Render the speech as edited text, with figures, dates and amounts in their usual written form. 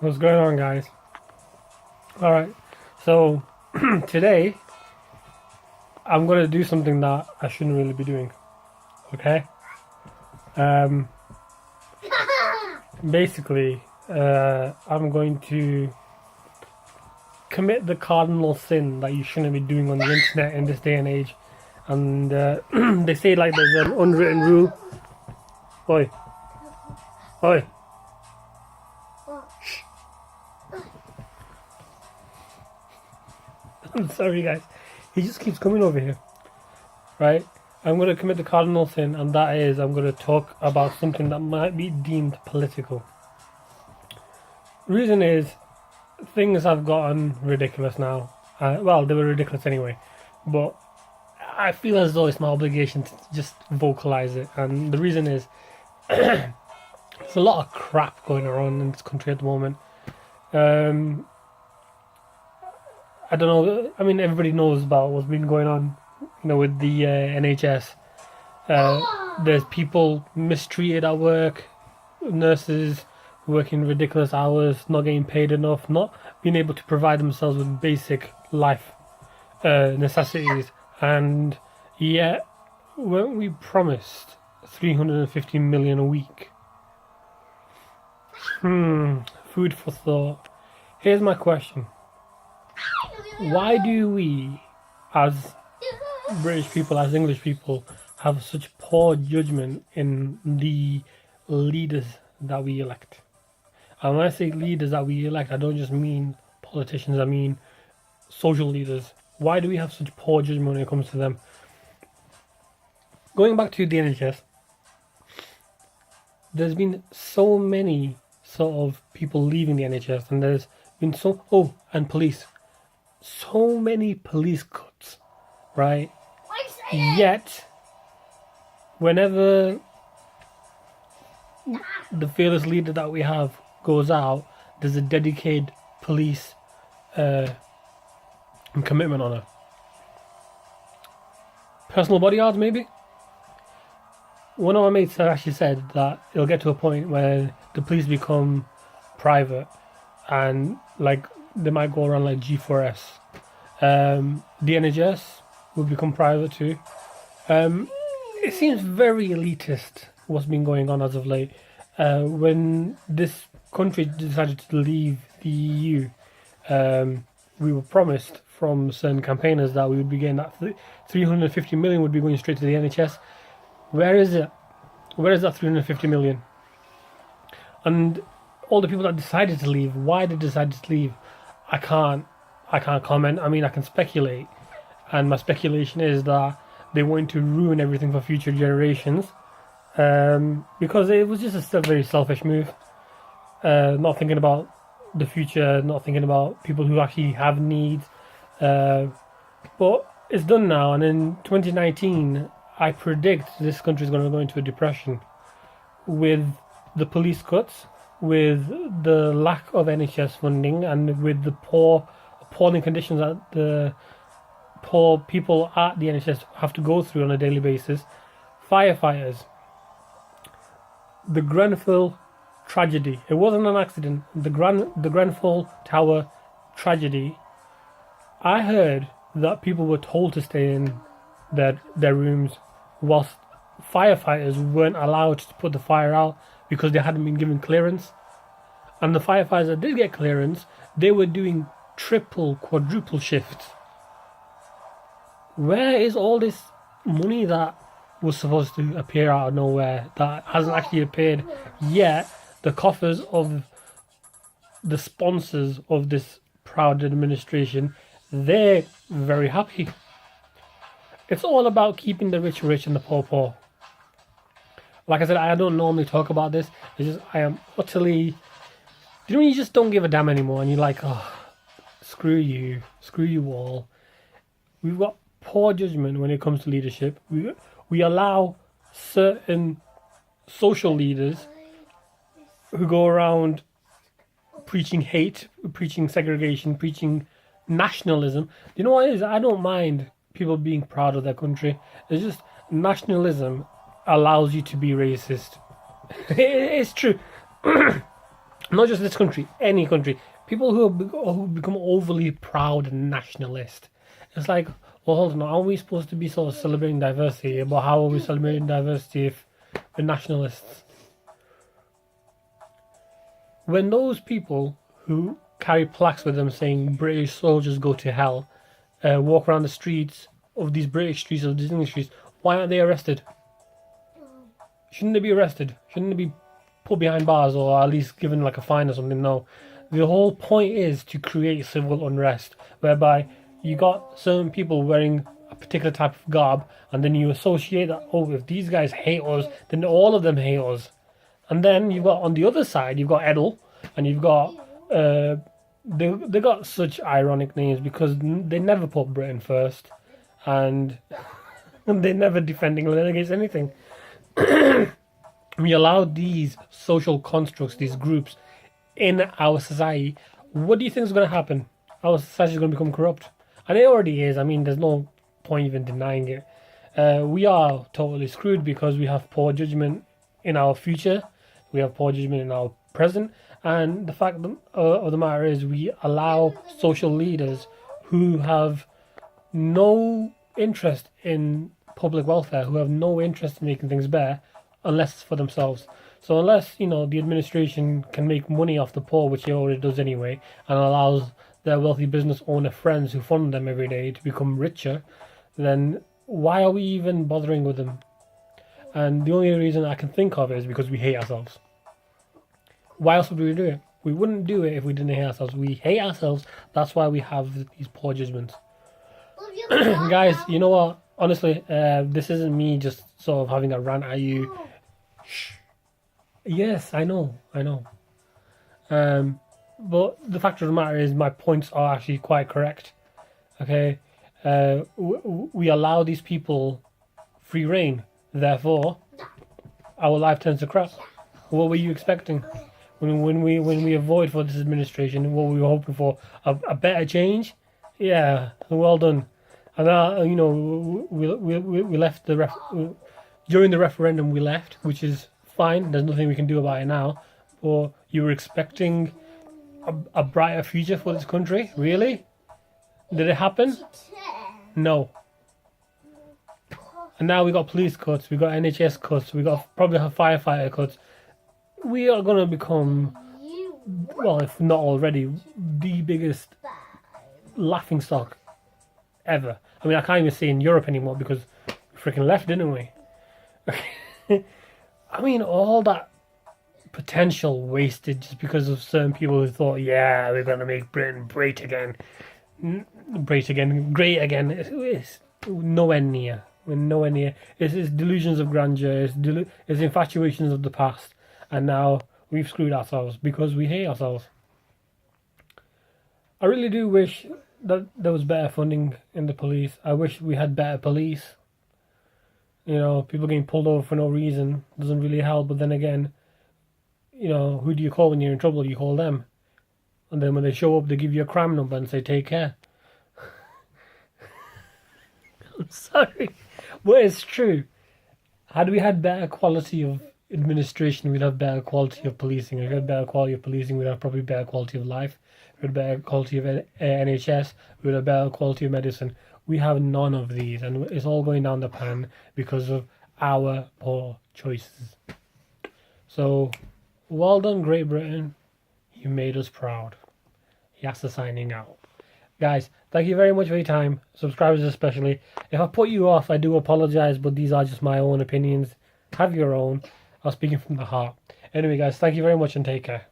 What's going on, guys? Alright, so today I'm gonna do something that I shouldn't really be doing. Okay? Um, basically, I'm going to commit the cardinal sin that you shouldn't be doing on the internet in this day and age. And they say like there's an unwritten rule. Oi, oi. I'm sorry, guys. He just keeps coming over here. Right? I'm going to commit the cardinal sin, and that is I'm going to talk about something that might be deemed political. Reason is, things have gotten ridiculous now. Well, they were ridiculous anyway, but I feel as though it's my obligation to just vocalize it. And the reason is, there's a lot of crap going around in this country at the moment. I don't know. I mean, everybody knows about what's been going on, with the NHS. There's people mistreated at work, nurses working ridiculous hours, not getting paid enough, not being able to provide themselves with basic life necessities. And yet, weren't we promised 350 million a week? Food for thought. Here's my question. Why do we, as British people, as English people, have such poor judgment in the leaders that we elect? And when I say leaders that we elect, I don't just mean politicians, I mean social leaders. Why do we have such poor judgment when it comes to them? Going back to the NHS, there's been so many sort of people leaving the NHS, and there's been and police. So many police cuts, right? Yet, whenever the fearless leader that we have goes out, there's a dedicated police commitment on her. Personal bodyguards, maybe? One of my mates actually said that it'll get to a point where the police become private and they might go around like G4S. The NHS will become private too. It seems very elitist what's been going on as of late. When this country decided to leave the EU, we were promised from certain campaigners that we would be getting that 350 million would be going straight to the NHS. Where is it? Where is that 350 million? And all the people that decided to leave, why they decided to leave, I can't comment. I mean, I can speculate, and my speculation is that they want to ruin everything for future generations, because it was just a very selfish move. Not thinking about the future, not thinking about people who actually have needs. But it's done now, and in 2019, I predict this country is going to go into a depression with the police cuts, with the lack of NHS funding, and with the appalling conditions that the poor people at the NHS have to go through on a daily basis. Firefighters. The Grenfell tragedy. It wasn't an accident. The Grenfell Tower tragedy. I heard that people were told to stay in their rooms whilst firefighters weren't allowed to put the fire out because they hadn't been given clearance. And the firefighters that did get clearance, they were doing triple, quadruple shifts. Where is all this money that was supposed to appear out of nowhere that hasn't actually appeared yet? The coffers of the sponsors of this proud administration, they're very happy. It's all about keeping the rich rich and the poor poor. Like I said, I don't normally talk about this. It's just I am utterly... when you just don't give a damn anymore and you're like, oh, screw you all. We've got poor judgment when it comes to leadership. We allow certain social leaders who go around preaching hate, preaching segregation, preaching nationalism. You know what it is? I don't mind people being proud of their country. It's just nationalism allows you to be racist. It's true. Not just this country, any country. People who become overly proud and nationalist. It's like, well, hold on, aren't we supposed to be sort of celebrating diversity? But how are we celebrating diversity if we're nationalists? When those people who carry plaques with them saying British soldiers go to hell walk around the streets of these British streets, of these English streets, why aren't they arrested? Shouldn't they be arrested? Shouldn't they be put behind bars or at least given like a fine or something? No. The whole point is to create civil unrest, whereby you got certain people wearing a particular type of garb, and then you associate that, oh, if these guys hate us, then all of them hate us. And then you've got on the other side, you've got Edel, and you've got they got such ironic names because they never put Britain first, and they never defend England against anything. We allow these social constructs, these groups, in our society. What do you think is going to happen? Our society is going to become corrupt, and it already is. I mean, there's no point even denying it. We are totally screwed because we have poor judgment in our future. We have poor judgment in our present, and the fact of the matter is, we allow social leaders who have no interest in public welfare, who have no interest in making things better, unless it's for themselves. So unless, the administration can make money off the poor, which it already does anyway, and allows their wealthy business owner friends who fund them every day to become richer, then why are we even bothering with them? And the only reason I can think of is because we hate ourselves. Why else would we do it? We wouldn't do it if we didn't hate ourselves. We hate ourselves. That's why we have these poor judgments. Guys, you know what? Honestly, this isn't me just sort of having a rant at you. Shh. Yes, I know. But the fact of the matter is, my points are actually quite correct. Okay, we allow these people free reign. Therefore, our life turns to crap. What were you expecting? When we avoid for this administration, what we were hoping for, a better change? Yeah, well done. And we left during the referendum. We left, which is fine. There's nothing we can do about it now. Or you were expecting a brighter future for this country? Really? Did it happen? No. And now we got police cuts, we got NHS cuts, we got probably have firefighter cuts. We are gonna become, well, if not already, the biggest laughing stock ever. I mean, I can't even say in Europe anymore because we freaking left, didn't we? I mean, all that potential wasted just because of certain people who thought, yeah, we're gonna make Britain great again. Great again. It's nowhere near. We're nowhere near. It's delusions of grandeur. It's infatuations of the past. And now we've screwed ourselves because we hate ourselves. I really do wish that there was better funding in the police. I wish we had better police. People getting pulled over for no reason doesn't really help. But then again, who do you call when you're in trouble? You call them. And then when they show up, they give you a crime number and say, take care. I'm sorry. But it's true. Had we had better quality of administration, we'd have better quality of policing. If we had better quality of policing, we'd have probably better quality of life. If we had better quality of NHS, we'd have better quality of medicine. We have none of these, and it's all going down the pan because of our poor choices. So, well done, Great Britain. You made us proud. Yasa signing out. Guys, thank you very much for your time. Subscribers especially. If I put you off, I do apologise, but these are just my own opinions. Have your own. I'm speaking from the heart. Anyway, guys, thank you very much and take care.